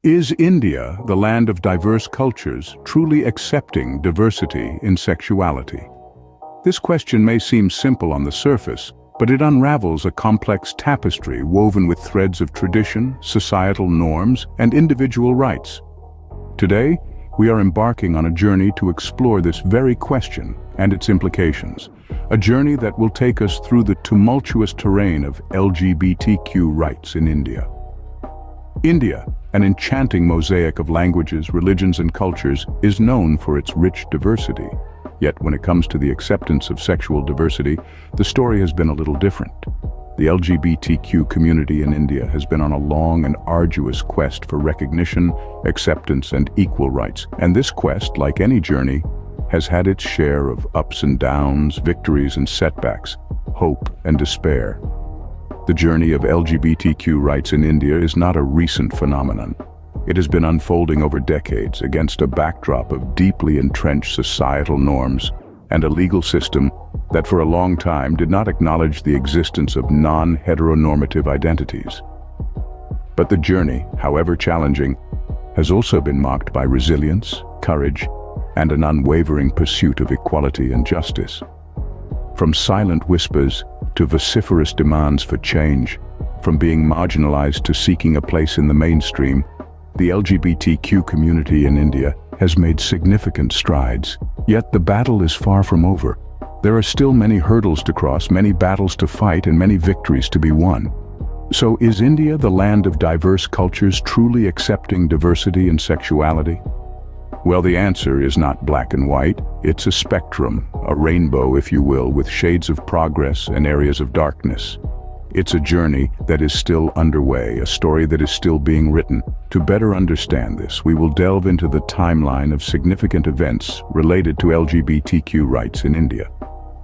Is India, the land of diverse cultures, truly accepting diversity in sexuality? This question may seem simple on the surface, but it unravels a complex tapestry woven with threads of tradition, societal norms, and individual rights. Today, we are embarking on a journey to explore this very question and its implications, a journey that will take us through the tumultuous terrain of LGBTQ rights in India. India, an enchanting mosaic of languages, religions, and cultures, is known for its rich diversity. Yet when it comes to the acceptance of sexual diversity, the story has been a little different. The LGBTQ community in India has been on a long and arduous quest for recognition, acceptance, and equal rights. And this quest, like any journey, has had its share of ups and downs, victories and setbacks, hope and despair. The journey of LGBTQ rights in India is not a recent phenomenon. It has been unfolding over decades against a backdrop of deeply entrenched societal norms and a legal system that for a long time did not acknowledge the existence of non-heteronormative identities. But the journey, however challenging, has also been marked by resilience, courage, and an unwavering pursuit of equality and justice. From silent whispers to vociferous demands for change, from being marginalized to seeking a place in the mainstream, the LGBTQ community in India has made significant strides. Yet the battle is far from over. There are still many hurdles to cross, many battles to fight, and many victories to be won. So is India, the land of diverse cultures, truly accepting diversity in sexuality? Well, the answer is not black and white. It's a spectrum, a rainbow, if you will, with shades of progress and areas of darkness. It's a journey that is still underway, a story that is still being written. To better understand this, we will delve into the timeline of significant events related to LGBTQ rights in India.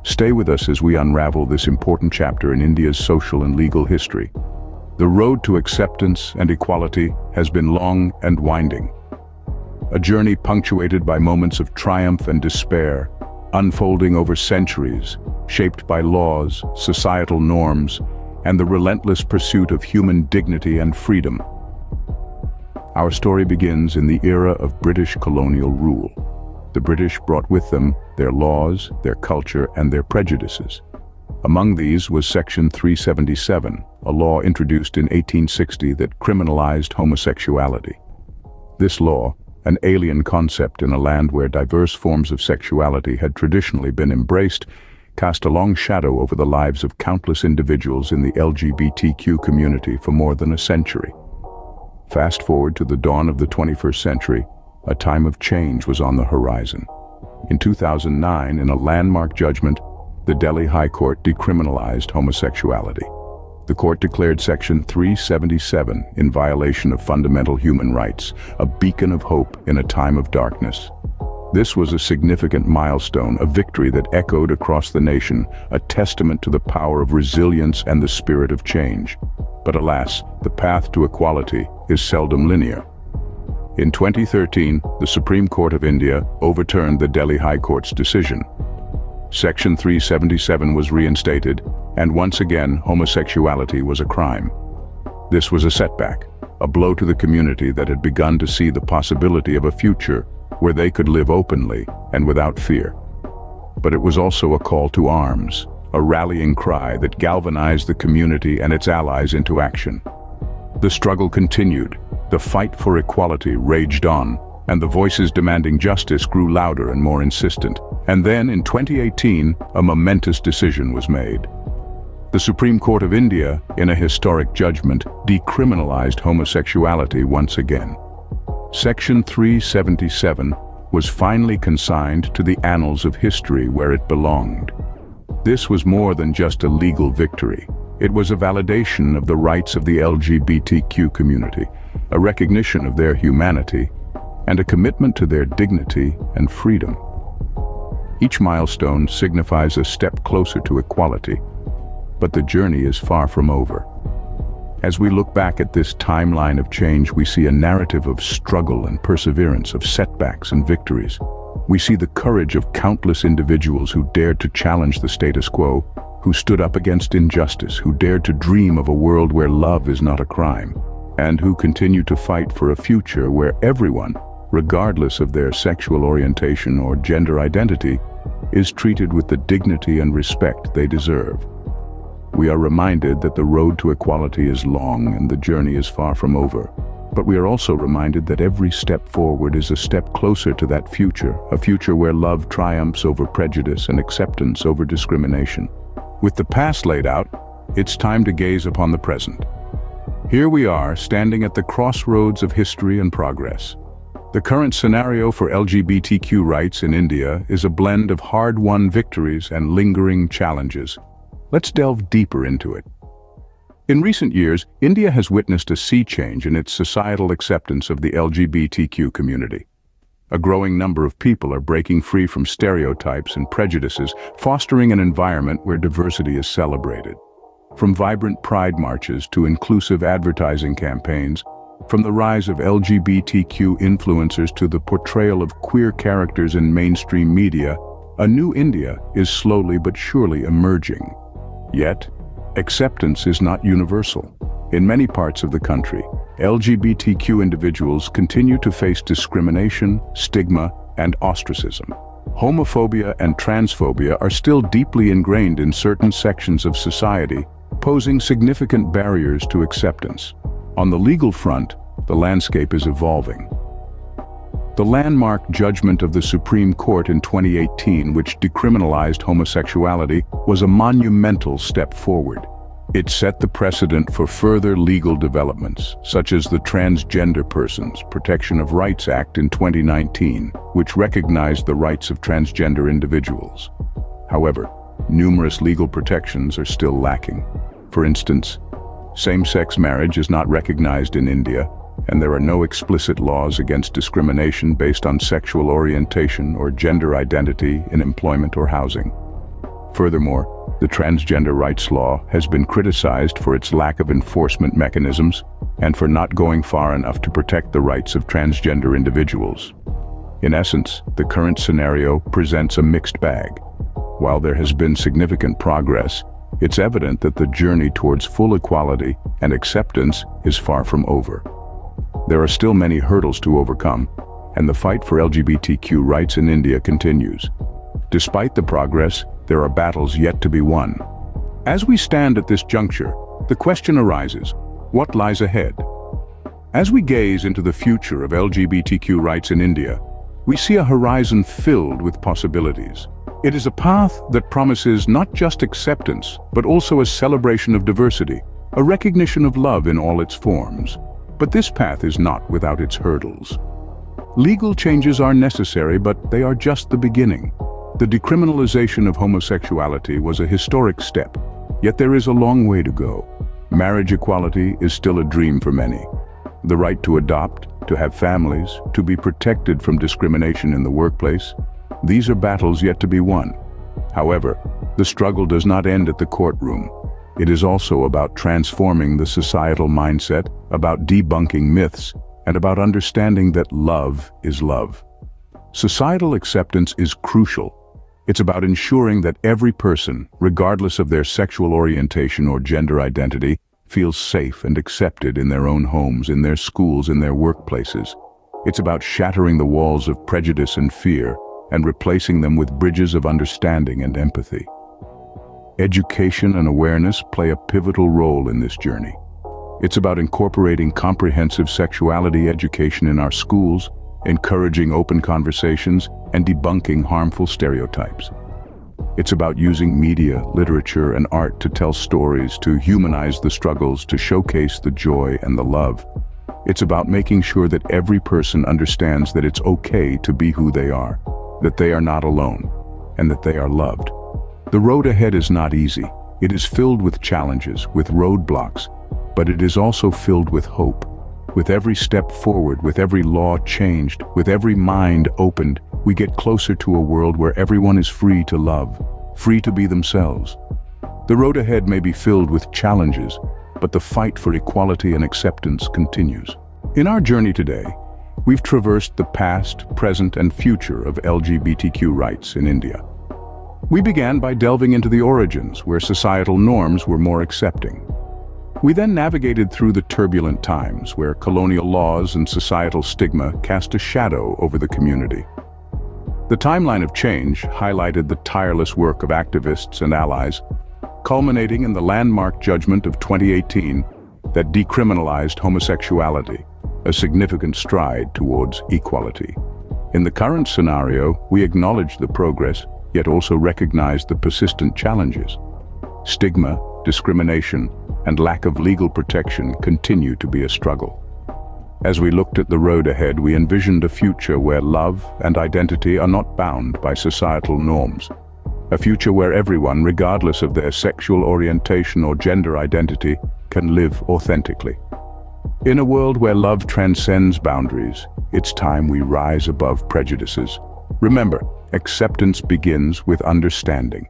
Stay with us as we unravel this important chapter in India's social and legal history. The road to acceptance and equality has been long and winding. A journey punctuated by moments of triumph and despair, unfolding over centuries, shaped by laws, societal norms, and the relentless pursuit of human dignity and freedom. Our story begins in the era of British colonial rule. The British brought with them their laws, their culture, and their prejudices. Among these was Section 377, a law introduced in 1860 that criminalized homosexuality. This law, an alien concept in a land where diverse forms of sexuality had traditionally been embraced, cast a long shadow over the lives of countless individuals in the LGBTQ community for more than a century. Fast forward to the dawn of the 21st century, a time of change was on the horizon. In 2009, in a landmark judgment, the Delhi High Court decriminalized homosexuality. The court declared Section 377 in violation of fundamental human rights, a beacon of hope in a time of darkness. This was a significant milestone, a victory that echoed across the nation, a testament to the power of resilience and the spirit of change. But alas, the path to equality is seldom linear. In 2013, the Supreme Court of India overturned the Delhi High Court's decision. Section 377 was reinstated, and once again, homosexuality was a crime. This was a setback, a blow to the community that had begun to see the possibility of a future where they could live openly and without fear. But it was also a call to arms, a rallying cry that galvanized the community and its allies into action. The struggle continued, the fight for equality raged on, and the voices demanding justice grew louder and more insistent. And then, in 2018, a momentous decision was made. The Supreme Court of India, in a historic judgment, decriminalized homosexuality once again. Section 377 was finally consigned to the annals of history where it belonged. This was more than just a legal victory. It was a validation of the rights of the LGBTQ community, a recognition of their humanity, and a commitment to their dignity and freedom. Each milestone signifies a step closer to equality, but the journey is far from over. As we look back at this timeline of change, we see a narrative of struggle and perseverance, of setbacks and victories. We see the courage of countless individuals who dared to challenge the status quo, who stood up against injustice, who dared to dream of a world where love is not a crime. and who continue to fight for a future where everyone, regardless of their sexual orientation or gender identity, is treated with the dignity and respect they deserve. We are reminded that the road to equality is long and the journey is far from over. But we are also reminded that every step forward is a step closer to that future, a future where love triumphs over prejudice and acceptance over discrimination. With the past laid out, it's time to gaze upon the present. Here we are, standing at the crossroads of history and progress. The current scenario for LGBTQ rights in India is a blend of hard-won victories and lingering challenges. Let's delve deeper into it. In recent years, India has witnessed a sea change in its societal acceptance of the LGBTQ community. A growing number of people are breaking free from stereotypes and prejudices, fostering an environment where diversity is celebrated. From vibrant pride marches to inclusive advertising campaigns, from the rise of LGBTQ influencers to the portrayal of queer characters in mainstream media, a new India is slowly but surely emerging. Yet, acceptance is not universal. In many parts of the country, LGBTQ individuals continue to face discrimination, stigma, and ostracism. Homophobia and transphobia are still deeply ingrained in certain sections of society, posing significant barriers to acceptance. On the legal front, the landscape is evolving. The landmark judgment of the Supreme Court in 2018, which decriminalized homosexuality, was a monumental step forward. It set the precedent for further legal developments, such as the Transgender Persons Protection of Rights Act in 2019, which recognized the rights of transgender individuals. However, numerous legal protections are still lacking. For instance, same-sex marriage is not recognized in India, and there are no explicit laws against discrimination based on sexual orientation or gender identity in employment or housing. Furthermore, the transgender rights law has been criticized for its lack of enforcement mechanisms and for not going far enough to protect the rights of transgender individuals. In essence, the current scenario presents a mixed bag. While there has been significant progress, it's evident that the journey towards full equality and acceptance is far from over. There are still many hurdles to overcome, and the fight for LGBTQ rights in India continues. Despite the progress, there are battles yet to be won. As we stand at this juncture, the question arises, what lies ahead? As we gaze into the future of LGBTQ rights in India, we see a horizon filled with possibilities. It is a path that promises not just acceptance, but also a celebration of diversity, a recognition of love in all its forms. But this path is not without its hurdles. Legal changes are necessary, but they are just the beginning. The decriminalization of homosexuality was a historic step, yet there is a long way to go. Marriage equality is still a dream for many. The right to adopt, to have families, to be protected from discrimination in the workplace, these are battles yet to be won. However, the struggle does not end at the courtroom. It is also about transforming the societal mindset, about debunking myths, and about understanding that love is love. Societal acceptance is crucial. It's about ensuring that every person, regardless of their sexual orientation or gender identity, feels safe and accepted in their own homes, in their schools, in their workplaces. It's about shattering the walls of prejudice and fear and replacing them with bridges of understanding and empathy. Education and awareness play a pivotal role in this journey. It's about incorporating comprehensive sexuality education in our schools, encouraging open conversations, and debunking harmful stereotypes. It's about using media, literature, and art to tell stories, to humanize the struggles, to showcase the joy and the love. It's about making sure that every person understands that it's okay to be who they are, that they are not alone, and that they are loved. The road ahead is not easy. It is filled with challenges, with roadblocks, but it is also filled with hope. With every step forward, with every law changed, with every mind opened, we get closer to a world where everyone is free to love, free to be themselves. The road ahead may be filled with challenges, but the fight for equality and acceptance continues. In our journey today, we've traversed the past, present, and future of LGBTQ rights in India. We began by delving into the origins, where societal norms were more accepting. We then navigated through the turbulent times where colonial laws and societal stigma cast a shadow over the community. The timeline of change highlighted the tireless work of activists and allies, culminating in the landmark judgment of 2018 that decriminalized homosexuality, a significant stride towards equality. In the current scenario, we acknowledge the progress, yet also recognize the persistent challenges. Stigma, discrimination, and lack of legal protection continue to be a struggle. As we looked at the road ahead, we envisioned a future where love and identity are not bound by societal norms. A future where everyone, regardless of their sexual orientation or gender identity, can live authentically. In a world where love transcends boundaries, it's time we rise above prejudices. Remember, acceptance begins with understanding.